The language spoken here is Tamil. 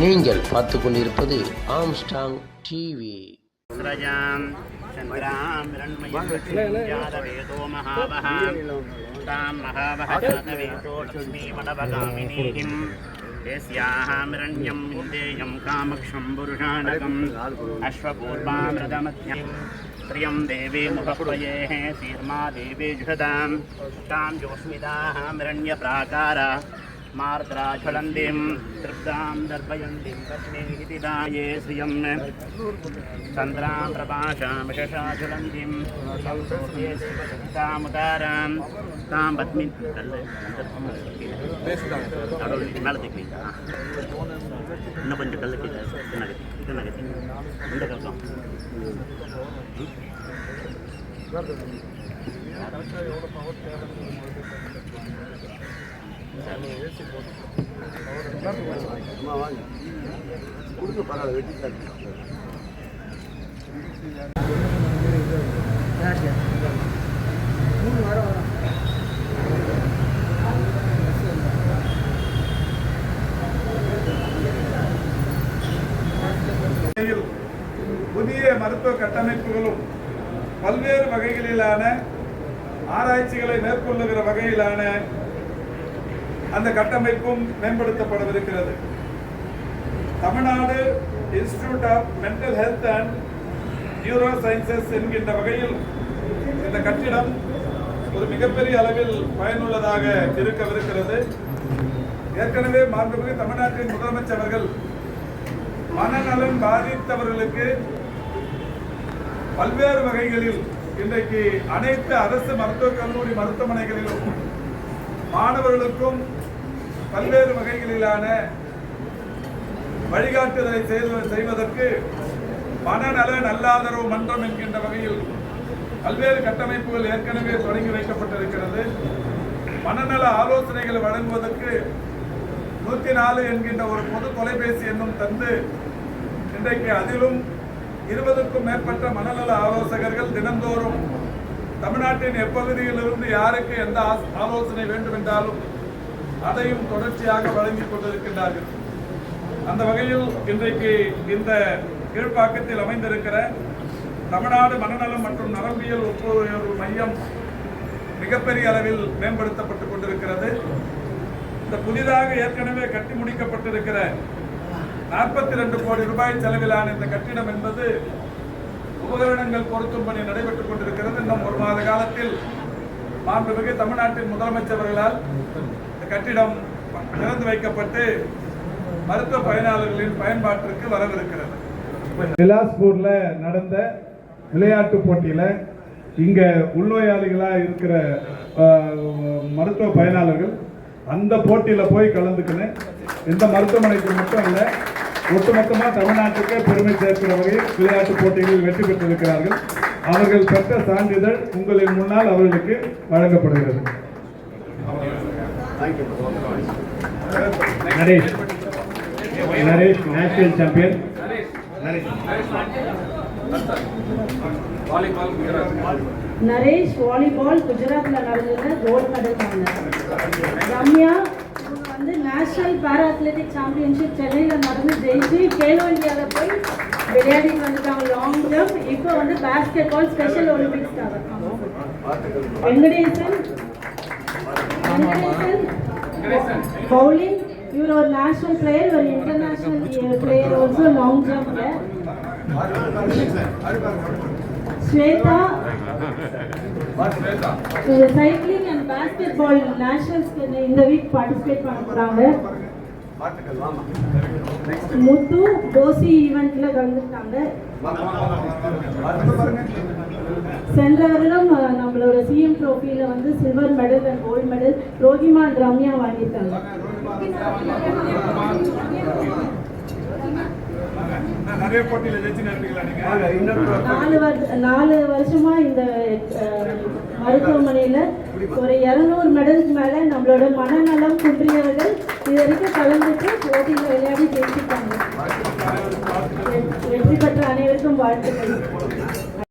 நீங்கள் பார்த்து கொண்டிருப்பது ஆம்ஸ்டாங் டிவி. प्रियं देवी मुखपयेः सीर्मा देवी जुषदां तां जोस्मिताः हिरण्यप्राकारा मार्द्राज्वलन्तीं तृप्तां दर्पयन्तीं लक्ष्मीः दाये श्रियं चन्द्रां प्रभाषां विशेषाज्वलन्तीं तामुदारां तां पद्मिं மேலத்துக்கு இன்னும் கொஞ்சம் கல்லுக்கு நகர்த்தி இந்த கல்லம் புதிய மருத்துவ கட்டமைப்புகளும் பல்வேறு வகைகளிலான ஆராய்ச்சிகளை மேற்கொள்ளுகிற வகையிலான அந்த கட்டமைப்பும் மேம்படுத்தப்படவிருக்கிறது. Tamil Nadu institute of mental health and neurosciences என்கின்ற வகையில் இந்த கட்டிடம் ஒரு மிகப்பெரிய அளவில் பயனுள்ளதாக இருக்கவிருக்கிறது. ஏற்கனவே மாண்புமிகு தமிழ்நாட்டின் முதலமைச்சர்கள் மனநலன் பாதித்தவர்களுக்கு பல்வேறு வகைகளில் இன்றைக்கு அனைத்து அரசு மருத்துவக் கல்லூரி மருத்துவமனைகளிலும் மாணவர்களுக்கும் பல்வேறு வகைகளிலான வழிகாட்டுதலை செய்வதற்கு மனநல நல்லாதரவு மன்றம் என்கின்ற வகையில் பல்வேறு கட்டமைப்புகள் ஏற்கனவே தொடங்கி வைக்கப்பட்டிருக்கிறது. மனநல ஆலோசனைகளை வழங்குவதற்கு 104 என்கின்ற ஒரு பொது தொலைபேசி எண்ணும் தந்து இன்றைக்கு அதிலும் 20க்கும் மேற்பட்ட மனநல ஆலோசகர்கள் தினந்தோறும் தமிழ்நாட்டின் எப்பகுதியிலிருந்து யாருக்கு எந்த ஆலோசனை வேண்டும் என்றாலும் அதையும் தொடர்ச்சியாக வழங்கிக் கொண்டிருக்கின்றார்கள். அந்த வகையில் இன்றைக்கு இந்த கீழ்ப்பாக்கத்தில் அமைந்திருக்கிற தமிழ்நாடு மனநலம் மற்றும் நரம்பியல் ஒப்புயர்வு மையம் மிகப்பெரிய அளவில் மேம்படுத்தப்பட்டுக் கொண்டிருக்கிறது. இந்த புதிதாக ஏற்கனவே கட்டி முடிக்கப்பட்டிருக்கிற 42 கோடி ரூபாய் செலவிலான இந்த கட்டிடம் என்பது உபகரணங்கள் பொருத்தும் பணி நடைபெற்றுக் கொண்டிருக்கிறது. இன்னும் ஒரு மாத காலத்தில் மாண்புமிகு தமிழ்நாட்டின் முதலமைச்சர்களால் இந்த கட்டிடம் திறந்து வைக்கப்பட்டு மருத்துவ பயனாளர்களின் பயன்பாட்டிற்கு வரவிருக்கிறது. பிலாஸ்பூர்ல நடந்த விளையாட்டு போட்டியில இங்க உள்நோயாளிகளா இருக்கிற மருத்துவ பயனாளர்கள் அந்த போட்டியில போய் கலந்துக்கின்னு இந்த மருத்துவமனைக்கு மட்டும் இல்ல ஒட்டுமொத்தமாக தமிழ்நாட்டுக்கு பெருமை சேர்க்கிற வகையில் விளையாட்டு போட்டிகளில் வெற்றி பெற்றிருக்கிறார்கள். அவர்கள் பெற்ற சான்றிதழ் உங்களின் முன்னால் அவர்களுக்கு வழங்கப்படுகிறது. Naresh national champion. Naresh volleyball குஜராத்ல நடந்தது கோல்ட் மெடல் வாங்கினார். ரம்யா வந்து நேஷனல் பாரா அத்லெட்டிக் சாம்பியன்ஷிப் சென்னையில் நடந்து ஜெயிச்சு கேலோ இந்தியாவில் போய் விளையாடிட்டு வந்துட்டாங்க லாங் ஜம்ப். இப்போ வந்து பேஸ்கெட் பால் ஸ்பெஷல் ஒலிம்பிக்ஸ்க்காக. வெங்கடேசன் பவுலிங், இவர் ஒரு நேஷனல் பிளேயர், ஒரு இன்டர்நேஷனல் பிளேயர் ஆல்சோ லாங் ஜம்ப்ல. Shweta cycling and basketball நேஷனல்ஸ்க்கு இந்த வீக் பார்ட்டிசிபேட் பண்ண போறாங்க. முத்து போசி ஈவெண்ட்ல கலந்துட்டாங்க. சென்ற வருடம் நம்மளோட சிஎம் ட்ரோஃபியில வந்து silver medal and gold medal Rohima and Ramya வாங்கியிருக்காங்க. நிறைய போட்டியில ஜெயிச்சிருக்கீங்களா நீங்க? 4 வருஷமா இந்த மருத்துவமனையில ஒரு 200 மெடலுக்கு மேல நம்மளோட மனநலம் குன்றியவர்கள் இது வரைக்கும் கலந்துட்டு போட்டியில விளையாடி ஜெயிச்சிருக்காங்க. வெற்றி பெற்ற அனைவருக்கும் வாழ்த்துக்கள்.